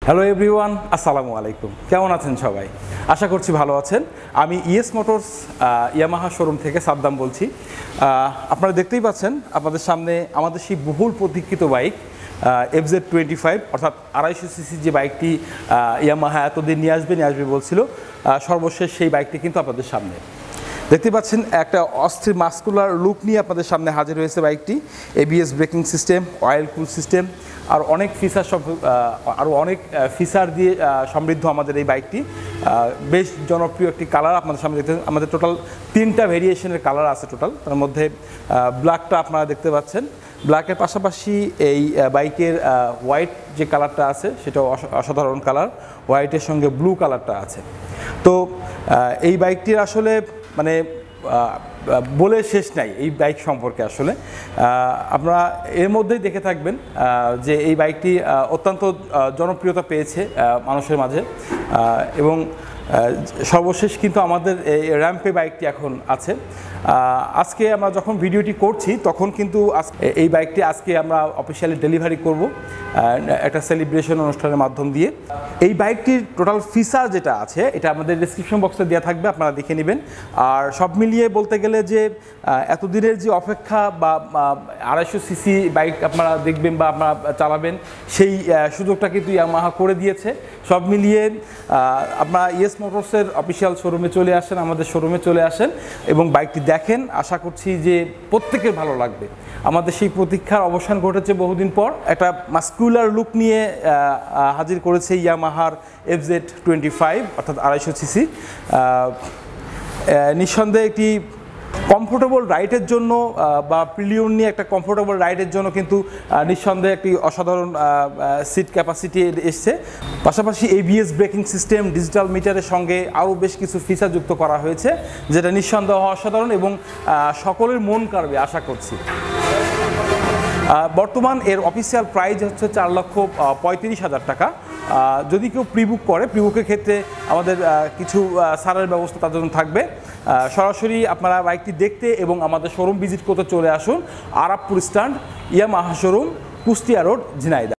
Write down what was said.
Hello everyone, আসসালামু আলাইকুম। কেমন আছেন সবাই? আশা করছি ভালো আছেন। আমি ইএস মোটরস ইয়ামাহা শোরুম থেকে সাদ্দাম বলছি। আপনারা দেখতেই পাচ্ছেন আপনাদের সামনে আমাদের সেই বহুল প্রতীক্ষিত বাইক FZ25 অর্থাৎ 250 সিসি যে বাইকটি ইয়ামাহা এতদিন নিয়ে আসবে বলছিল, সর্বশেষ সেই বাইকটি কিন্তু আপনাদের সামনে দেখতে পাচ্ছেন। একটা অস্থির মাস্কুলার লুক নিয়ে আপনাদের সামনে হাজির হয়েছে বাইকটি। ABS braking system, oil cool system আর অনেক ফিচার দিয়ে সমৃদ্ধ আমাদের এই বাইকটি। বেশ জনপ্রিয় একটি কালার আপনাদের সামনে দেখতে, আমাদের টোটাল 3টা ভেরিয়েশনের কালার আছে টোটাল। তার মধ্যে ব্ল্যাকটা আপনারা দেখতে পাচ্ছেন। ব্ল্যাকের পাশাপাশি এই বাইকের হোয়াইট যে কালারটা আছে সেটাও অসাধারণ কালার, হোয়াইটের সঙ্গে ব্লু কালারটা আছে। তো এই বাইকটির আসলে মানে বলে শেষ নাই এই বাইক সম্পর্কে। আসলে আপনারা এর মধ্যেই দেখে থাকবেন যে এই বাইকটি অত্যন্ত জনপ্রিয়তা পেয়েছে মানুষের মাঝে, এবং সর্বশেষ কিন্তু আমাদের এই র্যাম্পে বাইকটি এখন আছে। আজকে আমরা যখন ভিডিওটি করছি তখন কিন্তু এই বাইকটি আজকে আমরা অফিসিয়ালি ডেলিভারি করব একটা সেলিব্রেশন অনুষ্ঠানের মাধ্যম দিয়ে। এই বাইকটির টোটাল ফিচার যেটা আছে এটা আমাদের ডেসক্রিপশন বক্সে দেওয়া থাকবে, আপনারা দেখে নেবেন। আর সব মিলিয়ে বলতে গেলে যে এতদিনের যে অপেক্ষা বা 250 সিসি বাইক আপনারা দেখবেন বা আপনারা চালাবেন সেই সুযোগটা কিন্তু ইয়ামাহা করে দিয়েছে। সব মিলিয়ে আপনারা ইএস মোটরসের অফিসিয়াল শোরুমে চলে আসেন, আমাদের শোরুমে চলে আসেন এবং বাইকটি দেখেন। আশা করছি যে প্রত্যেকের ভালো লাগবে। আমাদের সেই প্রতীক্ষার অবসান ঘটেছে বহুদিন পর। একটা মাস্কুলার লুক নিয়ে হাজির করেছে ইয়ামাহার FZ25 অর্থাৎ 250 সিসি। নিঃসন্দেহে একটি কমফোর্টেবল রাইডের জন্য বা প্রিলিয়ন নিয়ে একটা কমফোর্টেবল রাইডের জন্য কিন্তু নিঃসন্দেহে একটি অসাধারণ সিট ক্যাপাসিটি এসছে। পাশাপাশি ABS ব্রেকিং সিস্টেম, ডিজিটাল মিটারের সঙ্গে আরও বেশ কিছু ফিচার যুক্ত করা হয়েছে, যেটা নিঃসন্দেহে অসাধারণ এবং সকলের মন কাড়বে আশা করছি। বর্তমান এর অফিসিয়াল প্রাইস হচ্ছে 4,35,000 টাকা। যদি কেউ প্রিবুক করে, প্রিবুকের ক্ষেত্রে আমাদের কিছু ছাড়ের ব্যবস্থা তার জন্য থাকবে। সরাসরি আপনারা বাইকটি দেখতে এবং আমাদের শোরুম ভিজিট করতে চলে আসুন Arabpur stand, Yamaha showroom, Kushtia road, Jhenaidah.